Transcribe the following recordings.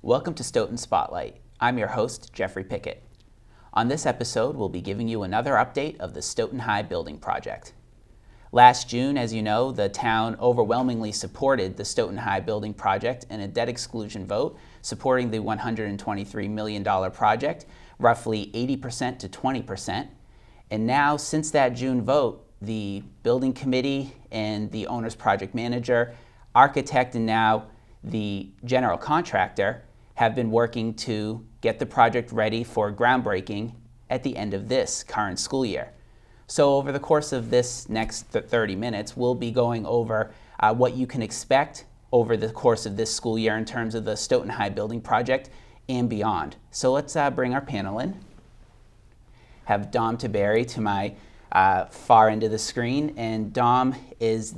Welcome to Stoughton Spotlight. I'm your host, Jeffrey Pickette. On this episode, we'll be giving you another update of the Stoughton High building project. Last June, as you know, the town overwhelmingly supported the Stoughton High building project in a debt exclusion vote supporting the $123 million project, roughly 80% to 20%. And now, since that June vote, the building committee and the owner's project manager, architect, and now the general contractor have been working to get the project ready for groundbreaking at the end of this current school year. So over the course of this next 30 minutes, we'll be going over what you can expect over the course of this school year in terms of the Stoughton High building project and beyond. So let's bring our panel in. Have Dom Tiberi to my far end of the screen, and Dom is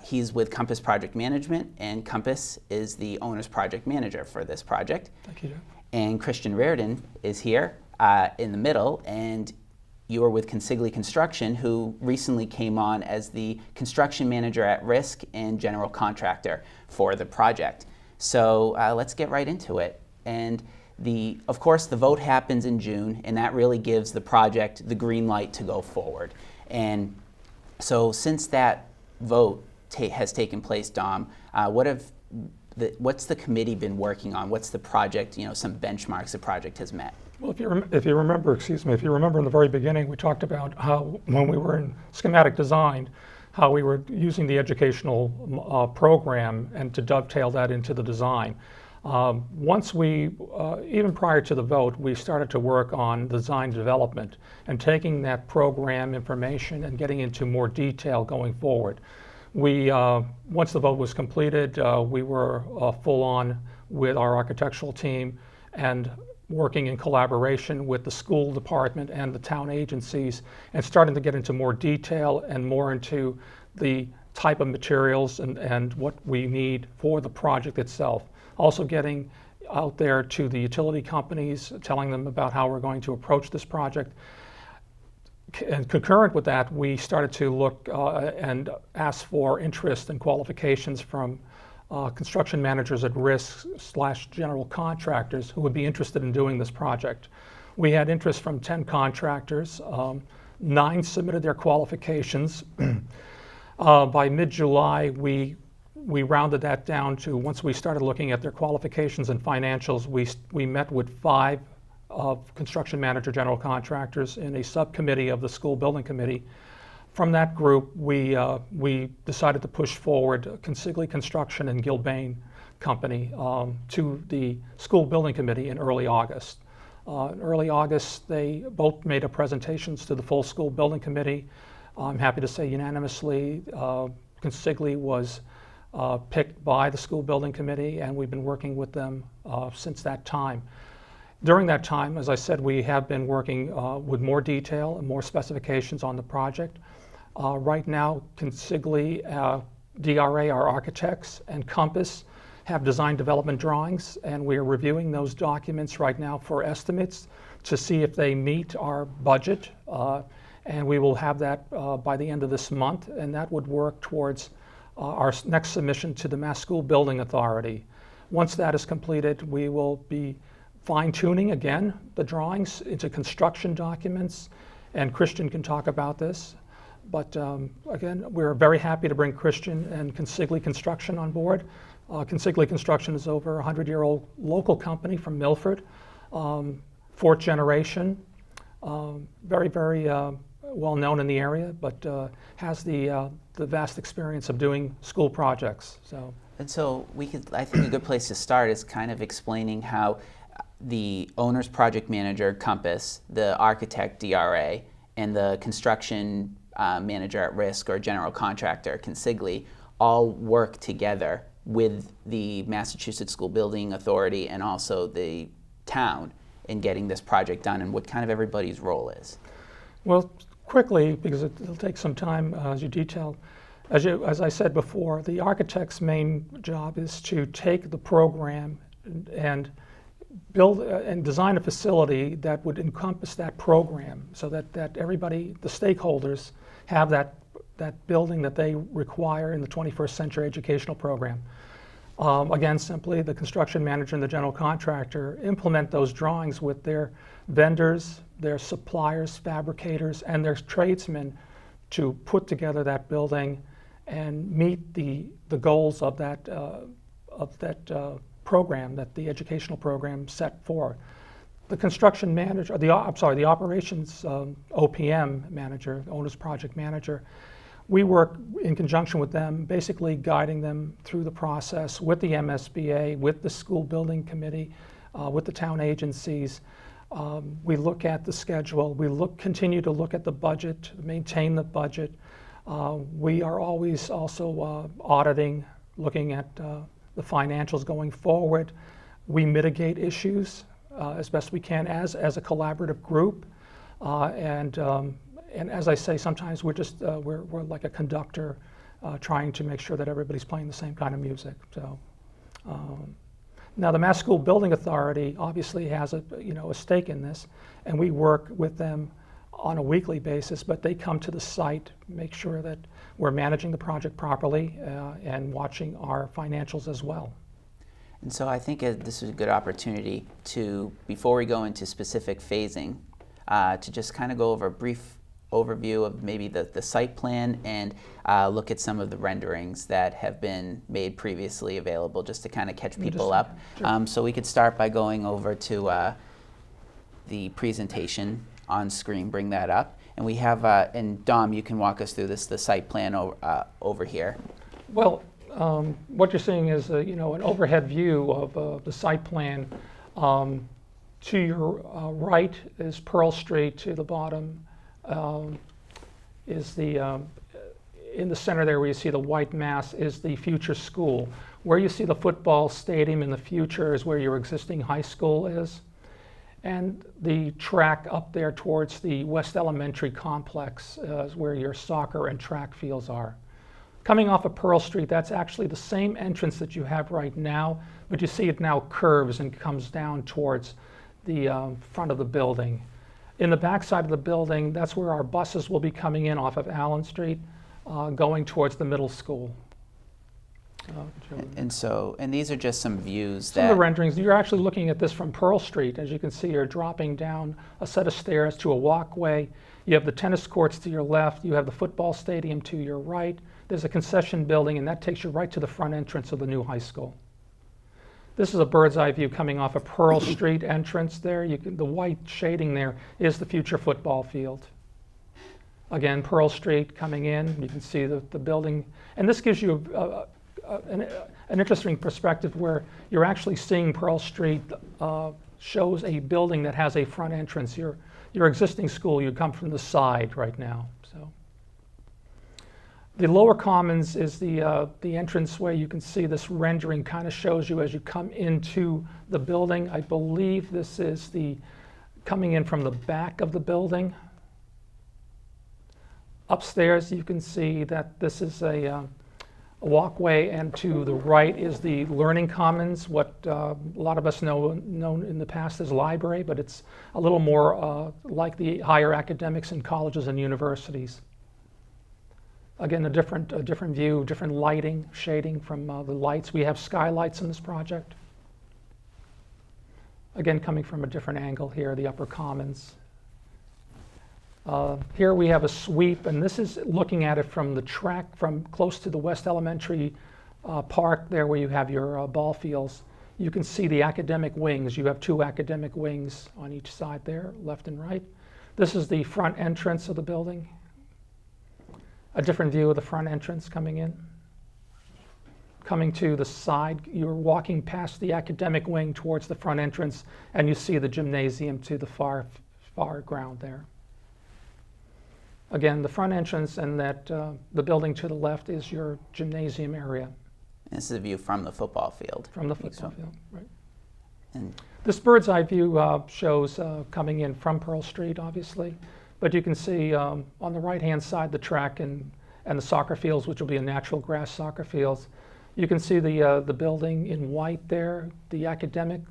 he's with Compass Project Management, and Compass is the owner's project manager for this project. Thank you, Jeff. And Christian Riordan is here in the middle, and you are with Consigli Construction, who recently came on as the construction manager at risk and general contractor for the project. So let's get right into it. And of course, the vote happens in June, and that really gives the project the green light to go forward. And so since that vote has taken place, Dom, what's the committee been working on? What's the project, some benchmarks the project has met? Well, if you remember in the very beginning, we talked about how when we were in schematic design, how we were using the educational program and to dovetail that into the design. Once even prior to the vote, we started to work on design development and taking that program information and getting into more detail going forward. Once the vote was completed, we were full on with our architectural team and working in collaboration with the school department and the town agencies and starting to get into more detail and more into the type of materials and what we need for the project itself. Also getting out there to the utility companies, telling them about how we're going to approach this project. And concurrent with that, we started to look and ask for interest and qualifications from construction managers at risk / general contractors who would be interested in doing this project. We had interest from 10 contractors. 9 submitted their qualifications. By mid-July, we rounded that down to, once we started looking at their qualifications and financials, we met with 5 of construction manager general contractors in a subcommittee of the school building committee. From that group, we decided to push forward Consigli Construction and Gilbane Company to the school building committee in early August. In early August, they both made presentations to the full school building committee. I'm happy to say unanimously, Consigli was picked by the school building committee, and we've been working with them since that time. During that time, as I said, we have been working with more detail and more specifications on the project. Right now, Consigli, DRA, our architects, and Compass have design development drawings, and we are reviewing those documents right now for estimates to see if they meet our budget. And we will have that by the end of this month, and that would work towards our next submission to the Mass School Building Authority. Once that is completed, we will be fine-tuning again the drawings into construction documents, and Christian can talk about this. But again, we're very happy to bring Christian and Consigli Construction on board. Consigli Construction is over a 100-year-old local company from Milford, 4th generation, very, very well known in the area, but has the vast experience of doing school projects. And so I think a good place to start is kind of explaining how the owner's project manager, Compass, the architect, DRA, and the construction manager at risk or general contractor, Consigli, all work together with the Massachusetts School Building Authority and also the town in getting this project done, and what kind of everybody's role is. Well, quickly, because it'll take some time as you detail. As I said before, the architect's main job is to take the program and build and design a facility that would encompass that program so that everybody, the stakeholders, have that building that they require in the 21st century educational program. Again, simply the construction manager and the general contractor implement those drawings with their vendors, their suppliers, fabricators, and their tradesmen to put together that building and meet the goals of that program, that the educational program set for. The construction manager, the operations OPM manager, owner's project manager, we work in conjunction with them, basically guiding them through the process with the MSBA, with the school building committee, with the town agencies. We look at the schedule. We continue to look at the budget, maintain the budget. We are always also auditing, looking at the financials going forward. We mitigate issues as best we can as a collaborative group. And as I say, sometimes we're just we're like a conductor, trying to make sure that everybody's playing the same kind of music. So now the Mass School Building Authority obviously has a stake in this, and we work with them on a weekly basis. But they come to the site, make sure that we're managing the project properly, and watching our financials as well. And so I think this is a good opportunity to, before we go into specific phasing, to just kind of go over a brief overview of maybe the site plan and look at some of the renderings that have been made previously available, just to kind of catch people up. Sure. So we could start by going over to the presentation on screen, bring that up. And we have, and Dom, you can walk us through the site plan over here. Well, what you're seeing is an overhead view of the site plan. To your right is Pearl Street. To the bottom is in the center there where you see the white mass is the future school. Where you see the football stadium in the future is where your existing high school is. And the track up there towards the West Elementary complex is where your soccer and track fields are. Coming off of Pearl Street, that's actually the same entrance that you have right now, but you see it now curves and comes down towards the front of the building. In the back side of the building, that's where our buses will be coming in off of Allen Street, going towards the middle school. And these are just some views Some of the renderings. You're actually looking at this from Pearl Street. As you can see, you're dropping down a set of stairs to a walkway. You have the tennis courts to your left. You have the football stadium to your right. There's a concession building, and that takes you right to the front entrance of the new high school. This is a bird's eye view coming off of Pearl Street entrance there. The white shading there is the future football field. Again, Pearl Street coming in. You can see the building. And this gives you an interesting perspective where you're actually seeing Pearl Street shows a building that has a front entrance. Your existing school, you come from the side right now. So the lower commons is the entranceway. You can see this rendering kind of shows you as you come into the building. I believe this is coming in from the back of the building. Upstairs, you can see that this is a walkway, and to the right is the learning commons, what a lot of us known in the past as library, but it's a little more like the higher academics in colleges and universities. Again, a different view, different lighting, shading from the lights. We have skylights in this project. Again, coming from a different angle here, the upper commons. Here we have a sweep, and this is looking at it from the track from close to the West Elementary Park there where you have your ball fields. You can see the academic wings. You have two academic wings on each side there, left and right. This is the front entrance of the building. A different view of the front entrance coming in. Coming to the side, you're walking past the academic wing towards the front entrance, and you see the gymnasium to the far ground there. Again, the front entrance and the building to the left is your gymnasium area. This is a view from the football field. From the football field, right. And this bird's eye view shows coming in from Pearl Street, obviously. But you can see on the right-hand side the track and the soccer fields, which will be a natural grass soccer fields. You can see the building in white there. The academic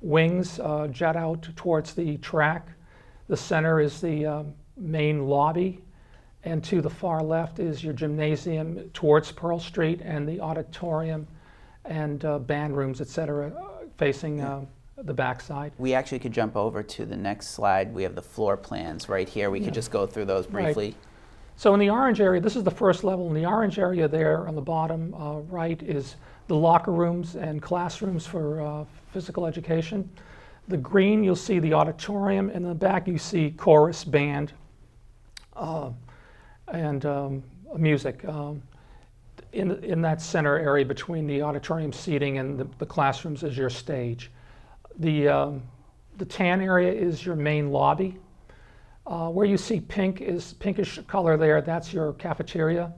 wings jut out towards the track. The center is the main lobby, and to the far left is your gymnasium towards Pearl Street and the auditorium and band rooms, etc., facing the backside. We actually could jump over to the next slide. We have the floor plans right here. We could just go through those briefly. Right. So in the orange area, this is the first level. In the orange area there on the bottom right is the locker rooms and classrooms for physical education. The green, you'll see the auditorium, and in the back you see chorus, band, and music. In that center area between the auditorium seating and the classrooms is your stage. The tan area is your main lobby. Where you see pinkish color there, that's your cafeteria.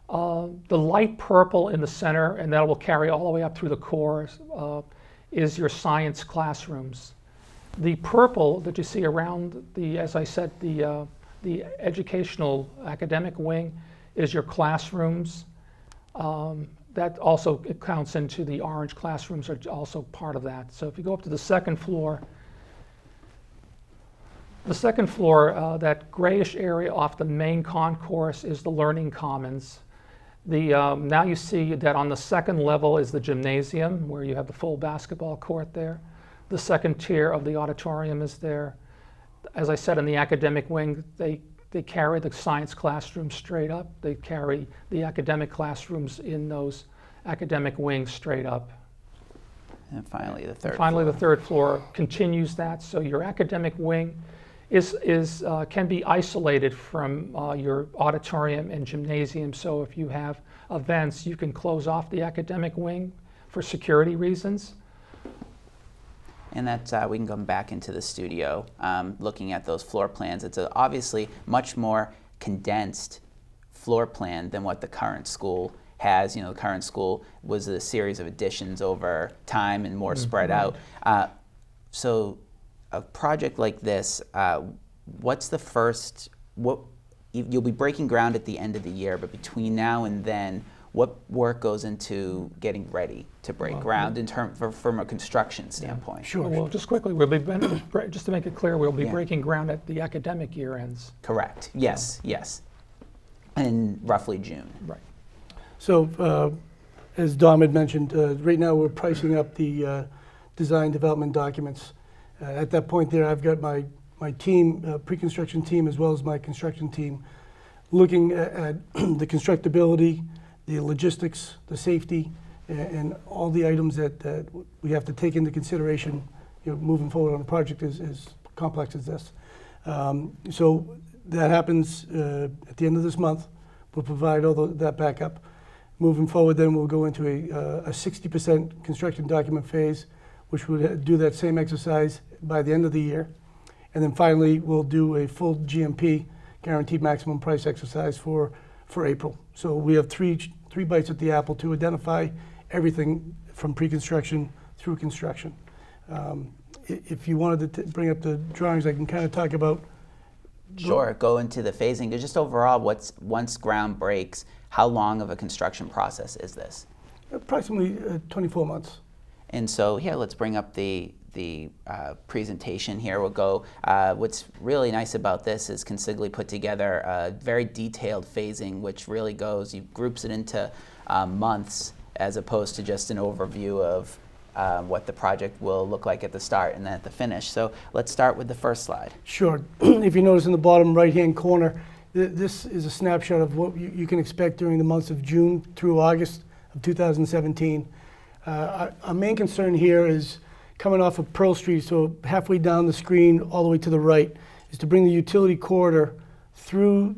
The light purple in the center, and that will carry all the way up through the core, is your science classrooms. The purple that you see around as I said, the educational academic wing is your classrooms. That also counts into the orange. Classrooms are also part of that. So if you go up to the second floor, that grayish area off the main concourse is the learning commons. Now you see that on the second level is the gymnasium, where you have the full basketball court there. The second tier of the auditorium is there. As I said, in the academic wing, they carry the science classrooms straight up. They carry the academic classrooms in those academic wings straight up. And finally, the third Finally, floor. the third floor continues that. So your academic wing can be isolated from your auditorium and gymnasium. So if you have events, you can close off the academic wing for security reasons. And that's, we can come back into the studio looking at those floor plans. It's obviously much more condensed floor plan than what the current school has. You know, the current school was a series of additions over time and more spread out. So a project like this, what's the first, you'll be breaking ground at the end of the year, but between now and then, what work goes into getting ready to break ground from a construction standpoint? Sure. Well, just quickly, just to make it clear, we'll be breaking ground at the academic year ends. Correct. Yes, yes. In roughly June. Right. So, as Dom had mentioned, right now we're pricing up the design development documents. At that point there, I've got my team, pre-construction team, as well as my construction team, looking at the constructability, the logistics, the safety, and all the items that we have to take into consideration, moving forward on a project as complex as this. So that happens at the end of this month. We'll provide all that backup. Moving forward, then we'll go into a 60% construction document phase, which would do that same exercise by the end of the year. And then finally, we'll do a full GMP, guaranteed maximum price exercise for April. So we have three bites at the apple to identify everything from pre-construction through construction. If you wanted to bring up the drawings, I can kind of talk about. Sure, go into the phasing. Just overall, once ground breaks, how long of a construction process is this? Approximately 24 months. And so here, let's bring up the presentation here. We'll go, what's really nice about this is Consigli put together a very detailed phasing, which really groups it into months as opposed to just an overview of what the project will look like at the start and then at the finish. So let's start with the first slide. Sure. If you notice in the bottom right-hand corner, this is a snapshot of what you can expect during the months of June through August of 2017. Our main concern here is coming off of Pearl Street, so halfway down the screen all the way to the right, is to bring the utility corridor through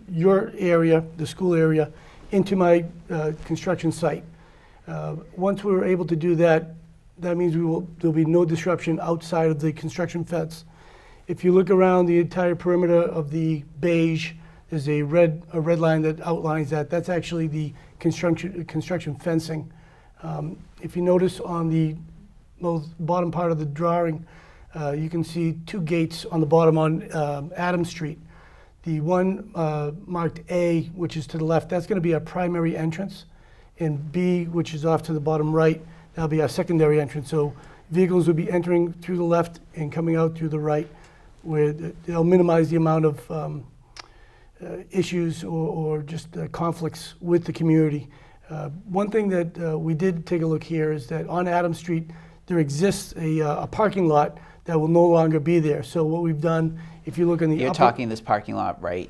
your area, the school area, into my construction site. Once we're able to do that, that means there'll be no disruption outside of the construction fence. If you look around the entire perimeter of the beige, there's a red line that outlines that. That's actually the construction fencing. If you notice on the bottom part of the drawing, you can see two gates on the bottom on Adams Street. The one marked A, which is to the left, that's going to be our primary entrance. And B, which is off to the bottom right, that'll be our secondary entrance. So vehicles will be entering through the left and coming out through the right, where they'll minimize the amount of issues or just conflicts with the community. One thing that we did take a look here is that on Adams Street, there exists a parking lot that will no longer be there. So what we've done, if you look in the You're talking this parking lot right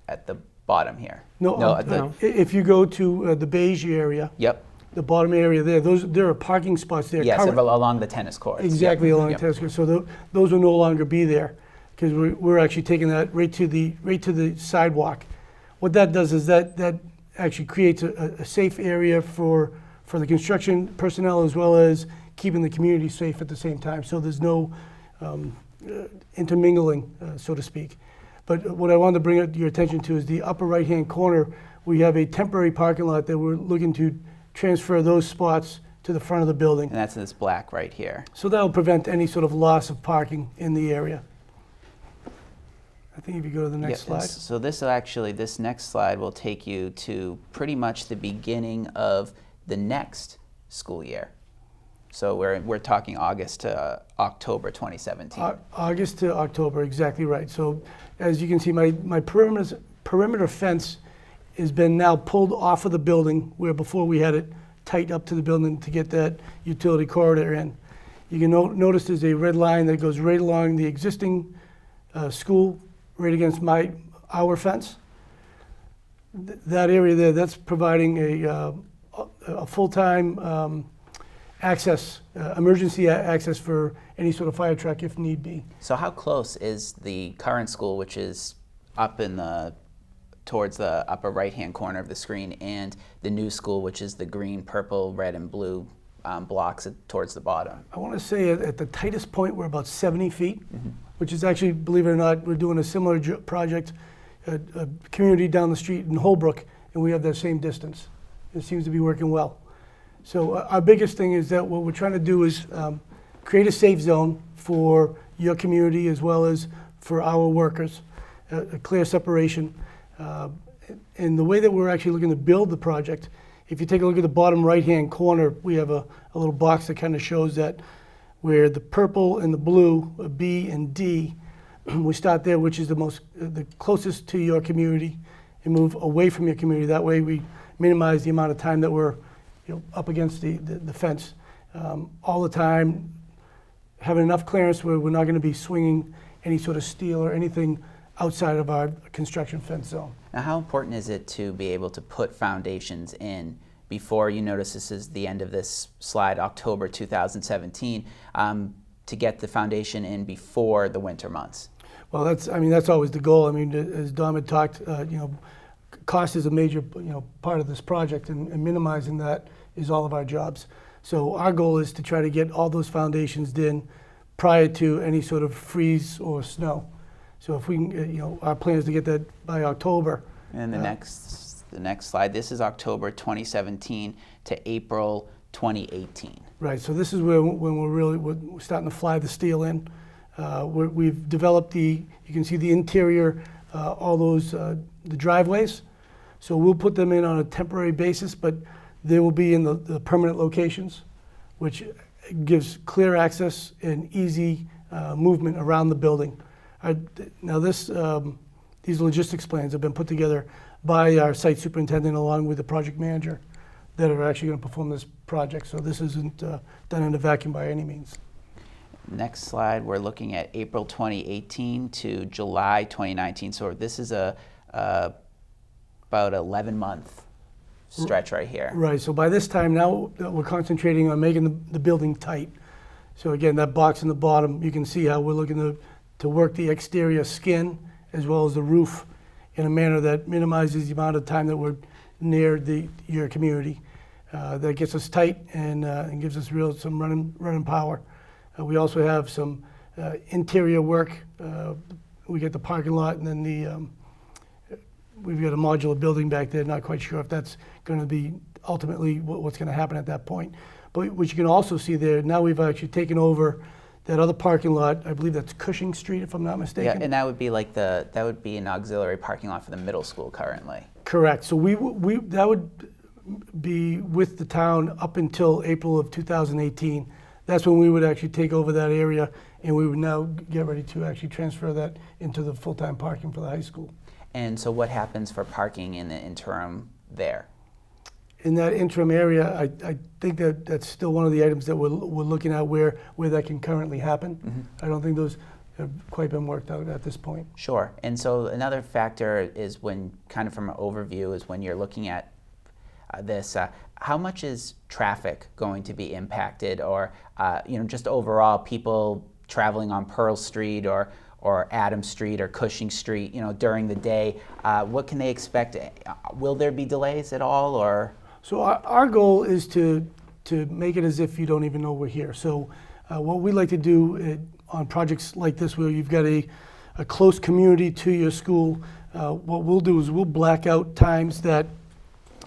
at the bottom here. No, if you go to the beige area, Yep. the bottom area there are parking spots there. Yes, along the tennis courts. Exactly, Yep. along the tennis courts. So those will no longer be there because we're actually taking that right to the sidewalk. What that does is that actually creates a safe area for the construction personnel as well as keeping the community safe at the same time. So there's no intermingling, so to speak. But what I wanted to bring your attention to is the upper right-hand corner. We have a temporary parking lot that we're looking to transfer those spots to the front of the building. And that's this black right here. So that will prevent any sort of loss of parking in the area. I think if you go to the next slide. So this next slide will take you to pretty much the beginning of the next school year. So we're talking August to October 2017. August to October, exactly right. So as you can see, my perimeter fence has been now pulled off of the building, where before we had it tight up to the building to get that utility corridor in. You can notice there's a red line that goes right along the existing school, right against our fence. That area there, that's providing a full-time access, emergency access for any sort of fire truck if need be. So how close is the current school, which is up towards the upper right-hand corner of the screen, and the new school, which is the green, purple, red, and blue blocks towards the bottom? I want to say at the tightest point, we're about 70 feet, which is actually, believe it or not, we're doing a similar project, a community down the street in Holbrook, and we have that same distance. It seems to be working well. So our biggest thing is that what we're trying to do is create a safe zone for your community as well as for our workers, a clear separation. And the way that we're actually looking to build the project, if you take a look at the bottom right-hand corner, we have a little box that kind of shows that where the purple and the blue, B and D, we start there, which is the closest to your community, and move away from your community. That way we minimize the amount of time that we're up against the fence all the time, having enough clearance where we're not going to be swinging any sort of steel or anything outside of our construction fence zone. Now, how important is it to be able to put foundations in before, you notice this is the end of this slide, October 2017, to get the foundation in before the winter months? Well, that's always the goal. I mean, as Dom had talked, cost is a major part of this project, and minimizing that is all of our jobs. So our goal is to try to get all those foundations in prior to any sort of freeze or snow. So if we can, our plan is to get that by October. And the next slide, this is October 2017 to April 2018. Right, so this is when we're starting to fly the steel in. We've developed you can see the interior, all those, the driveways. So we'll put them in on a temporary basis, but they will be in the permanent locations, which gives clear access and easy movement around the building. Now these logistics plans have been put together by our site superintendent along with the project manager that are actually going to perform this project. So this isn't done in a vacuum by any means. Next slide, we're looking at April 2018 to July 2019. So this is about 11-month stretch right here. Right, so by this time now we're concentrating on making the building tight. So again, that box in the bottom, you can see how we're looking to work the exterior skin as well as the roof in a manner that minimizes the amount of time that we're near your community. That gets us tight and gives us some running power. We also have some interior work. We get the parking lot, and then we've got a modular building back there. Not quite sure if that's going to be ultimately what's going to happen at that point. But what you can also see there, now we've actually taken over that other parking lot. I believe that's Cushing Street, if I'm not mistaken. Yeah, and that would be like that would be an auxiliary parking lot for the middle school currently. Correct. So that would be with the town up until April of 2018. That's when we would actually take over that area, and we would now get ready to actually transfer that into the full-time parking for the high school. And so what happens for parking in the interim there? in that interim area, I think that that's still one of the items that we're looking at where that can currently happen. I don't think those have quite been worked out at this point. Sure. And so another factor is when, kind of from an overview, is when you're looking at this, how much is traffic going to be impacted, or just overall people traveling on Pearl Street or Adams Street or Cushing Street, during the day? What can they expect? Will there be delays at all, or? So our goal is to make it as if you don't even know we're here. So what we like to do on projects like this, where you've got a close community to your school, what we'll do is we'll black out times that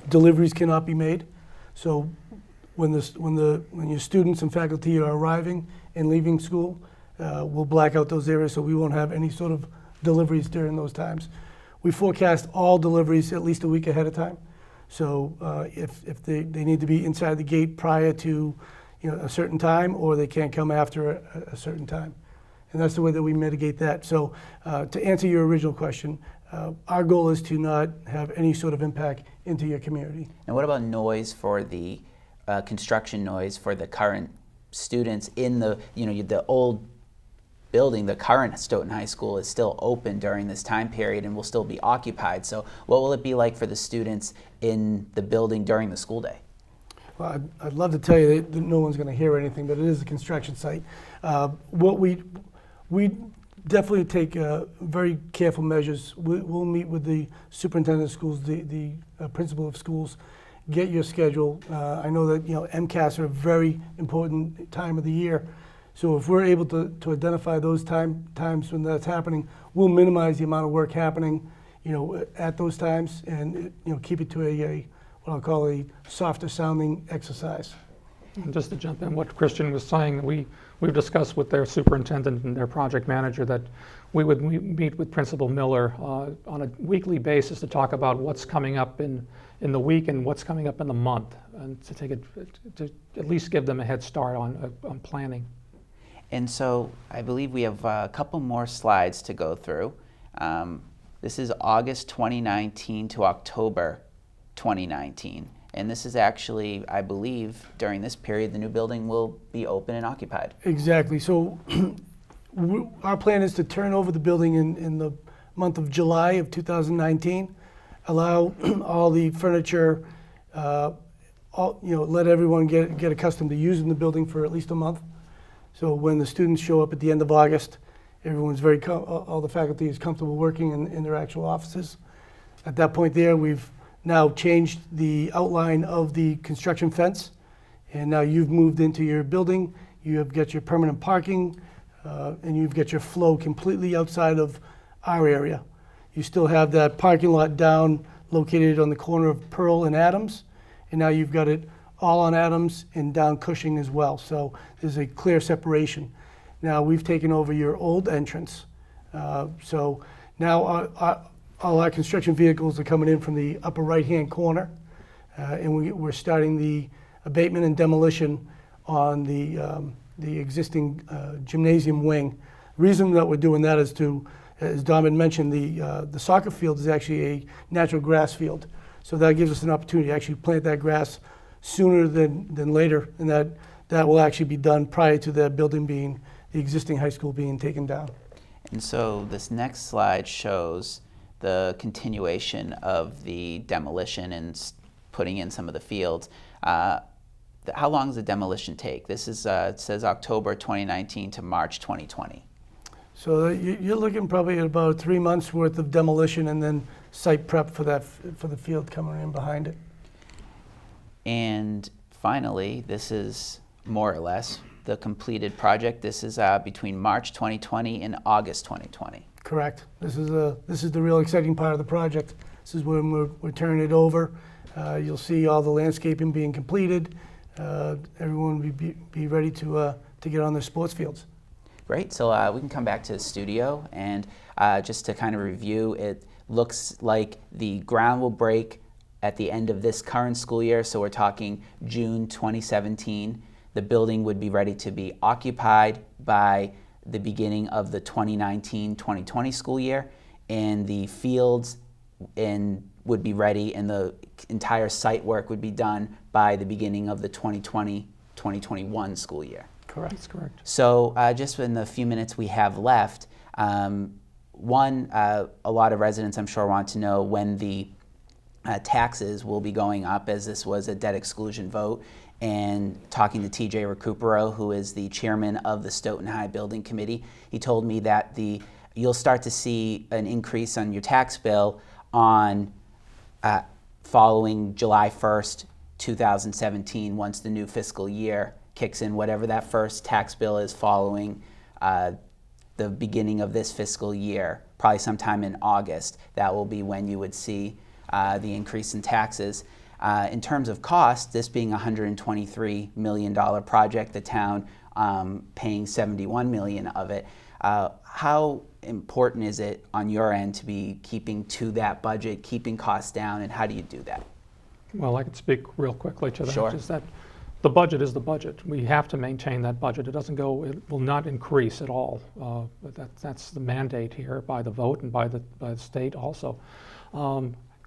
deliveries cannot be made. So when your students and faculty are arriving and leaving school, we'll black out those areas so we won't have any sort of deliveries during those times. We forecast all deliveries at least a week ahead of time. So if they need to be inside the gate prior to a certain time, or they can't come after a certain time. And that's the way that we mitigate that. So to answer your original question, our goal is to not have any sort of impact into your community. And what about noise for the construction noise for the current students in the old building? The current Stoughton High School is still open during this time period and will still be occupied. So what will it be like for the students in the building during the school day? Well, I'd love to tell you that no one's going to hear anything, but it is a construction site. What we definitely take very careful measures. We'll meet with the superintendent of schools, the principal of schools, get your schedule. I know that MCAS are a very important time of the year. So if we're able to identify those times when that's happening, we'll minimize the amount of work happening, at those times, and keep it to a what I'll call a softer sounding exercise. And just to jump in, what Christian was saying, we've discussed with their superintendent and their project manager that we would meet with Principal Miller on a weekly basis to talk about what's coming up in the week and what's coming up in the month, and to at least give them a head start on planning. And so I believe we have a couple more slides to go through. This is August 2019 to October 2019. And this is actually, I believe, during this period, the new building will be open and occupied. Exactly. So our plan is to turn over the building in the month of July of 2019, allow all the furniture, let everyone get accustomed to using the building for at least a month. So when the students show up at the end of August, everyone's all the faculty is comfortable working in their actual offices. At that point there, we've now changed the outline of the construction fence, and now you've moved into your building. You have got your permanent parking, and you've got your flow completely outside of our area. You still have that parking lot down located on the corner of Pearl and Adams, and now you've got it all on Adams and down Cushing as well. So there's a clear separation. Now we've taken over your old entrance. So now all our construction vehicles are coming in from the upper right-hand corner, and we're starting the abatement and demolition on the existing gymnasium wing. The reason that we're doing that is as Dom had mentioned, the soccer field is actually a natural grass field. So that gives us an opportunity to actually plant that grass sooner than later, and that will actually be done prior to the existing high school being taken down. And so this next slide shows the continuation of the demolition and putting in some of the fields. How long does the demolition take? This is, it says October 2019 to March 2020. So you're looking probably at about 3 months worth of demolition and then site prep for the field coming in behind it. And finally, this is more or less the completed project. This is between March 2020 and August 2020. Correct. This is the real exciting part of the project. This is when we're turning it over. You'll see all the landscaping being completed. Everyone will be ready to get on their sports fields. Great. So we can come back to the studio, and just to kind of review, it looks like the ground will break at the end of this current school year. So we're talking June 2017. The building would be ready to be occupied by the beginning of the 2019-2020 school year, and the fields would be ready and the entire site work would be done by the beginning of the 2020-2021 school year. Correct. That's correct. So just in the few minutes we have left, a lot of residents I'm sure want to know when the taxes will be going up, as this was a debt exclusion vote. And talking to TJ Recupero, who is the chairman of the Stoughton High Building Committee, he told me that you'll start to see an increase on your tax bill on following July 1st, 2017, once the new fiscal year kicks in, whatever that first tax bill is following the beginning of this fiscal year, probably sometime in August. That will be when you would see the increase in taxes. In terms of cost, this being a $123 million project, the town paying $71 million of it, how important is it on your end to be keeping to that budget, keeping costs down, and how do you do that? Well, I could speak real quickly to that. Sure. Just that the budget is the budget. We have to maintain that budget. It will not increase at all. That's the mandate here by the vote and by the state also.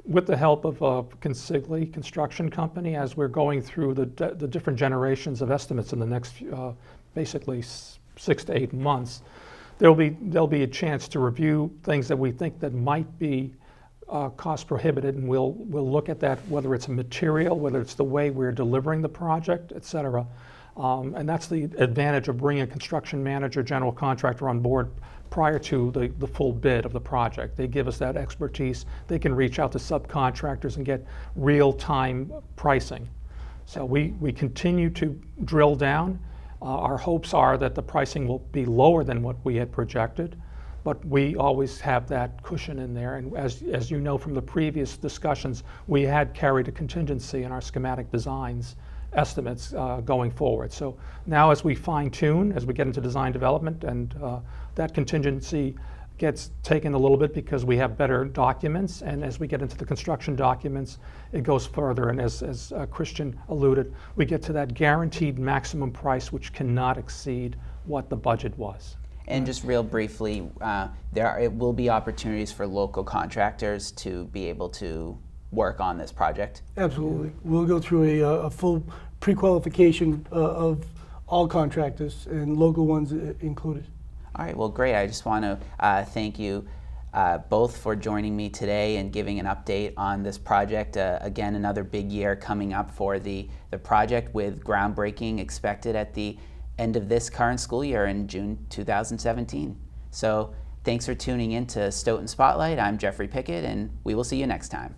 With the help of Consigli construction company, as we're going through the different generations of estimates in the next basically 6 to 8 months, there'll be a chance to review things that we think that might be cost prohibited, and we'll look at that, whether it's a material, whether it's the way we're delivering the project, et cetera. And that's the advantage of bringing a construction manager, general contractor on board prior to the full bid of the project. They give us that expertise. They can reach out to subcontractors and get real-time pricing. So we continue to drill down. Our hopes are that the pricing will be lower than what we had projected, but we always have that cushion in there. And as you know from the previous discussions, we had carried a contingency in our schematic designs estimates going forward. So now as we fine tune, as we get into design development, and that contingency gets taken a little bit because we have better documents, and as we get into the construction documents, it goes further. And as Christian alluded, we get to that guaranteed maximum price, which cannot exceed what the budget was. And just real briefly, it will be opportunities for local contractors to be able to work on this project? Absolutely. We'll go through a full pre-qualification of all contractors, and local ones included. All right, well, great. I just want to thank you both for joining me today and giving an update on this project. Again, another big year coming up for the project, with groundbreaking expected at the end of this current school year in June 2017. So thanks for tuning in to Stoughton Spotlight. I'm Jeffrey Pickette, and we will see you next time.